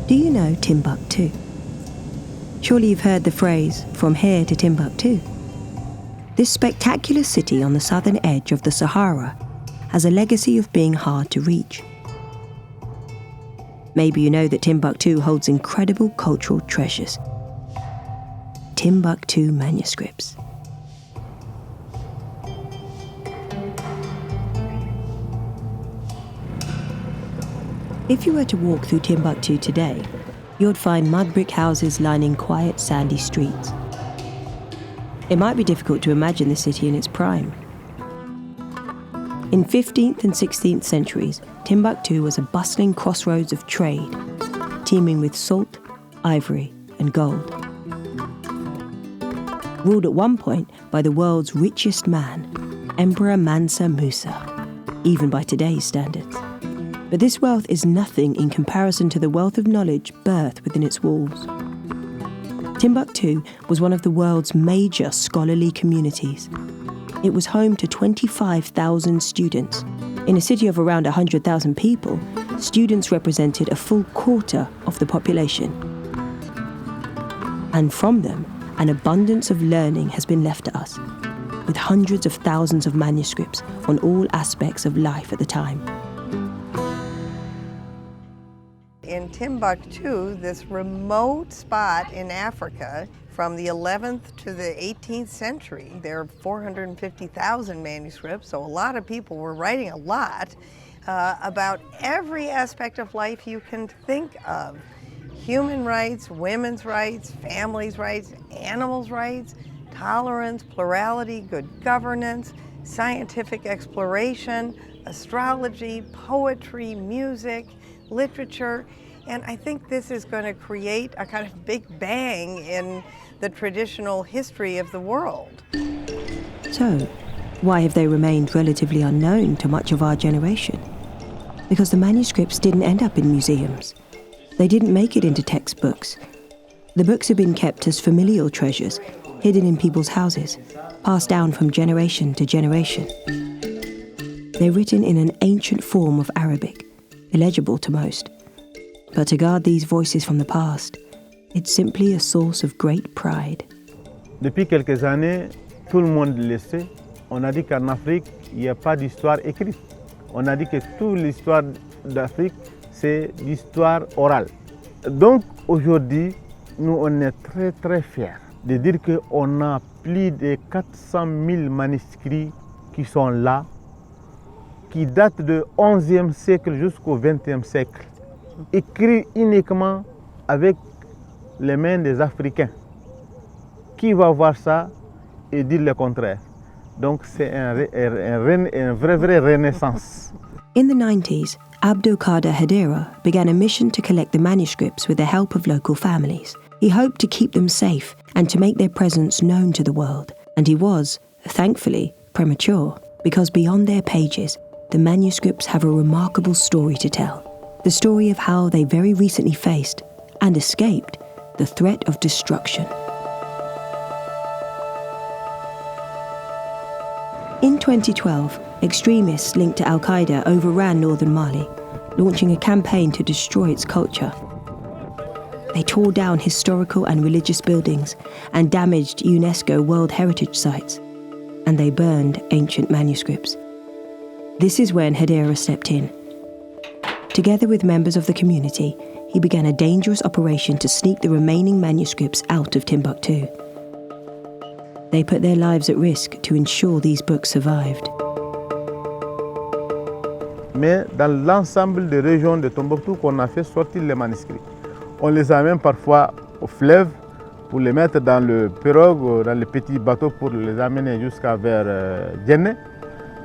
Do you know Timbuktu? Surely you've heard the phrase, from here to Timbuktu. This spectacular city on the southern edge of the Sahara has a legacy of being hard to reach. Maybe you know that Timbuktu holds incredible cultural treasures. Timbuktu manuscripts. If you were to walk through Timbuktu today, you'd find mud brick houses lining quiet, sandy streets. It might be difficult to imagine the city in its prime. In 15th and 16th centuries, Timbuktu was a bustling crossroads of trade, teeming with salt, ivory, and gold. Ruled at one point by the world's richest man, Emperor Mansa Musa, even by today's standards. But this wealth is nothing in comparison to the wealth of knowledge birthed within its walls. Timbuktu was one of the world's major scholarly communities. It was home to 25,000 students. In a city of around 100,000 people, students represented a full quarter of the population. And from them, an abundance of learning has been left to us, with hundreds of thousands of manuscripts on all aspects of life at the time. In Timbuktu, this remote spot in Africa, from the 11th to the 18th century, there are 450,000 manuscripts, so a lot of people were writing a lot about every aspect of life you can think of. Human rights, women's rights, families' rights, animals' rights, tolerance, plurality, good governance, scientific exploration, astrology, poetry, music, literature, and I think this is going to create a kind of big bang in the traditional history of the world. So, why have they remained relatively unknown to much of our generation? Because the manuscripts didn't end up in museums. They didn't make it into textbooks. The books have been kept as familial treasures, hidden in people's houses, passed down from generation to generation. They're written in an ancient form of Arabic, illegible to most. But to guard these voices from the past, it's simply a source of great pride. Depuis quelques années, tout le monde le sait. On a dit qu'en Afrique, il n'y a pas d'histoire écrite. On a dit que toute l'histoire d'Afrique, c'est l'histoire orale. Donc aujourd'hui, nous on est très très fiers de dire qu'on a plus de 400 000 manuscrits qui sont là, qui datent du XIe siècle jusqu'au XXe siècle, écrits uniquement avec les mains des Africains. Qui va voir ça et dire le contraire? Donc c'est une vraie renaissance. In the 90s, Abdel Kader Haidara began a mission to collect the manuscripts with the help of local families. He hoped to keep them safe and to make their presence known to the world. And he was, thankfully, premature, because beyond their pages, the manuscripts have a remarkable story to tell. The story of how they very recently faced, and escaped, the threat of destruction. In 2012, extremists linked to Al Qaeda overran northern Mali, launching a campaign to destroy its culture. They tore down historical and religious buildings and damaged UNESCO World Heritage Sites, and they burned ancient manuscripts. This is when Haidara stepped in. Together with members of the community, he began a dangerous operation to sneak the remaining manuscripts out of Timbuktu. They put their lives at risk to ensure these books survived. Mais dans l'ensemble des régions de Tombouctou qu'on a fait sortir les manuscrits. On les amène parfois au fleuve pour les mettre dans le pirogue, dans les petits bateaux pour les amener jusqu'à vers Djenné.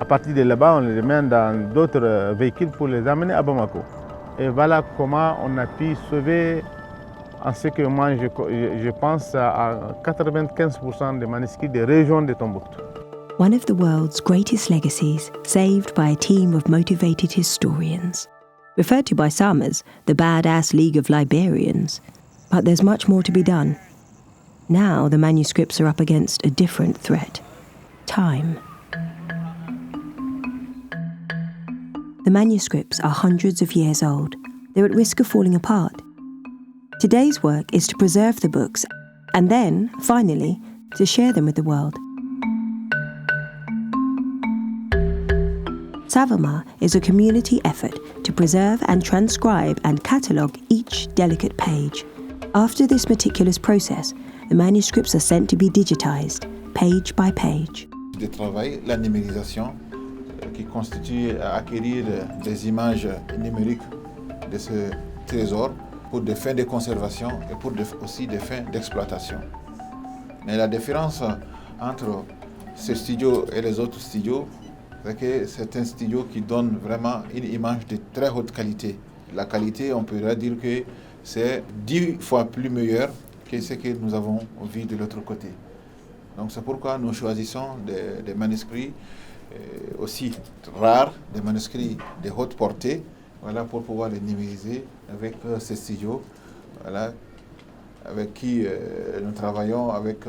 À partir de là-bas, on les met dans d'autres véhicules pour les amener à Bamako. Et voilà comment on a pu sauver, en ce que moi je pense, à 95% des manuscrits des régions de Tombouctou. One of the world's greatest legacies, saved by a team of motivated historians. Referred to by some as the Badass League of Librarians. But there's much more to be done. Now the manuscripts are up against a different threat. Time. The manuscripts are hundreds of years old. They're at risk of falling apart. Today's work is to preserve the books and then, finally, to share them with the world. SAVAMA is a community effort to preserve and transcribe and catalogue each delicate page. After this meticulous process, the manuscripts are sent to be digitized, page by page. De travail, la numérisation, qui constitue à acquérir des images numériques de ce trésor pour des fins de conservation et pour aussi des fins d'exploitation. Mais la différence entre ce studio et les autres studios, c'est que c'est un studio qui donne vraiment une image de très haute qualité. La qualité, on pourrait dire que c'est 10 fois plus meilleur que ce que nous avons vu de l'autre côté. Donc c'est pourquoi nous choisissons des manuscrits aussi rares, des manuscrits de haute portée, voilà, pour pouvoir les numériser avec ces studios, voilà, avec qui nous travaillons avec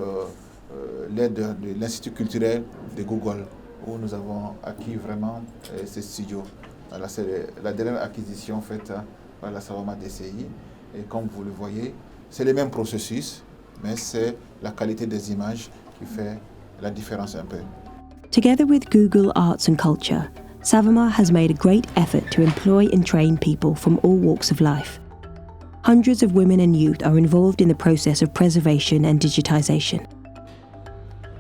l'aide de l'Institut culturel de Google, où nous avons acquis vraiment ces studios. Voilà, c'est la dernière acquisition faite par la SAVAMA DCI. Et comme vous le voyez, c'est le même processus, mais c'est la qualité des images qui fait la différence un peu. Together with Google Arts and Culture, SAVAMA has made a great effort to employ and train people from all walks of life. Hundreds of women and youth are involved in the process of preservation and digitization.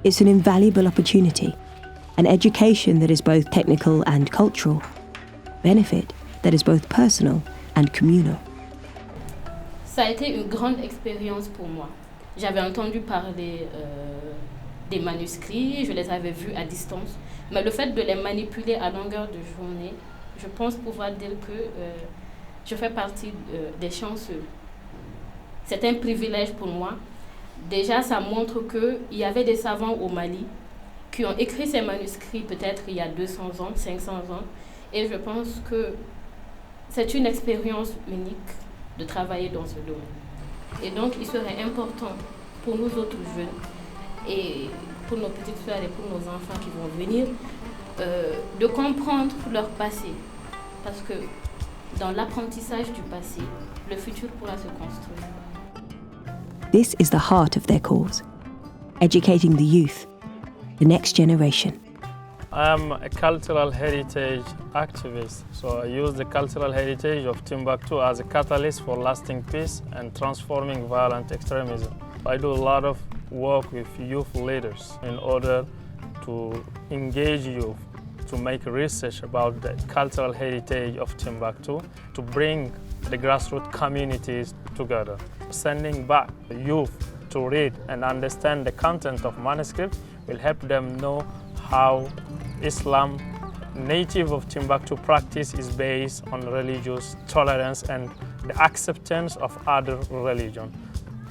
It's an invaluable opportunity, an education that is both technical and cultural, benefit that is both personal and communal. Ça a été une grande expérience pour moi. J'avais entendu parler des manuscrits, je les avais vus à distance, mais le fait de les manipuler à longueur de journée, je pense pouvoir dire que je fais partie des chanceux. C'est un privilège pour moi. Déjà, ça montre qu'il y avait des savants au Mali qui ont écrit ces manuscrits peut-être il y a 200 ans, 500 ans, et je pense que c'est une expérience unique de travailler dans ce domaine. Et donc, il serait important pour nous autres jeunes et pour nos petites sœurs et pour nos enfants qui vont venir de comprendre leur passé. Parce que dans l'apprentissage du passé, le futur pourra se construire. This is the heart of their cause, educating the youth, the next generation. I'm a cultural heritage activist, so I use the cultural heritage of Timbuktu as a catalyst for lasting peace and transforming violent extremism. I do a lot of work with youth leaders in order to engage youth, to make research about the cultural heritage of Timbuktu, to bring the grassroots communities together. Sending back the youth to read and understand the content of manuscripts will help them know how Islam, native of Timbuktu practice, is based on religious tolerance and the acceptance of other religions.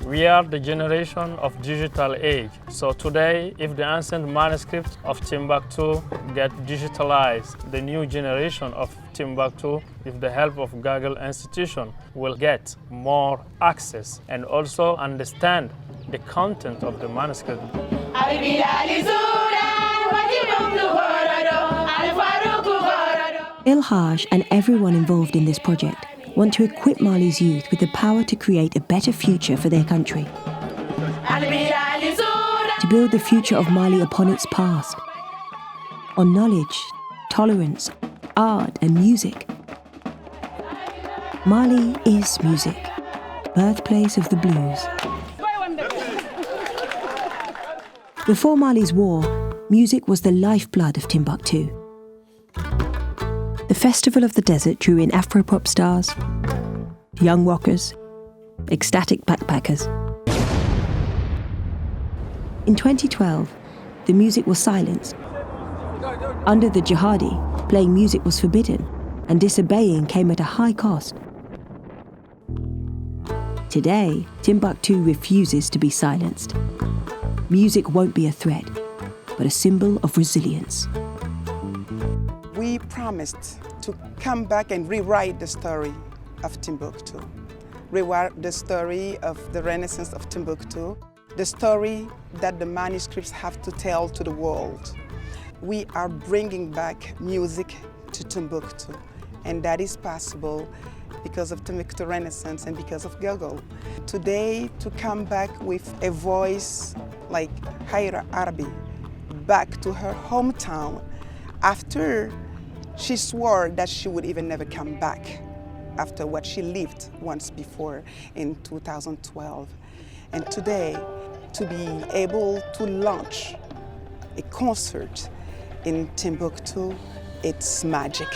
We are the generation of digital age. So today, if the ancient manuscripts of Timbuktu get digitalized, the new generation of Timbuktu, with the help of Google institution, will get more access and also understand the content of the manuscript. Ilhaj and everyone involved in this project want to equip Mali's youth with the power to create a better future for their country. To build the future of Mali upon its past, on knowledge, tolerance, art and music. Mali is music, birthplace of the blues. Before Mali's war, music was the lifeblood of Timbuktu. The Festival of the Desert drew in Afro-pop stars, young rockers, ecstatic backpackers. In 2012, the music was silenced. Under the jihadi, playing music was forbidden, and disobeying came at a high cost. Today, Timbuktu refuses to be silenced. Music won't be a threat, but a symbol of resilience. We promised to come back and rewrite the story of Timbuktu, rewrite the story of the Renaissance of Timbuktu, the story that the manuscripts have to tell to the world. We are bringing back music to Timbuktu, and that is possible because of Timbuktu Renaissance and because of Google. Today, to come back with a voice like Haidara Arabi back to her hometown after she swore that she would even never come back after what she lived once before in 2012. And today, to be able to launch a concert in Timbuktu, it's magic.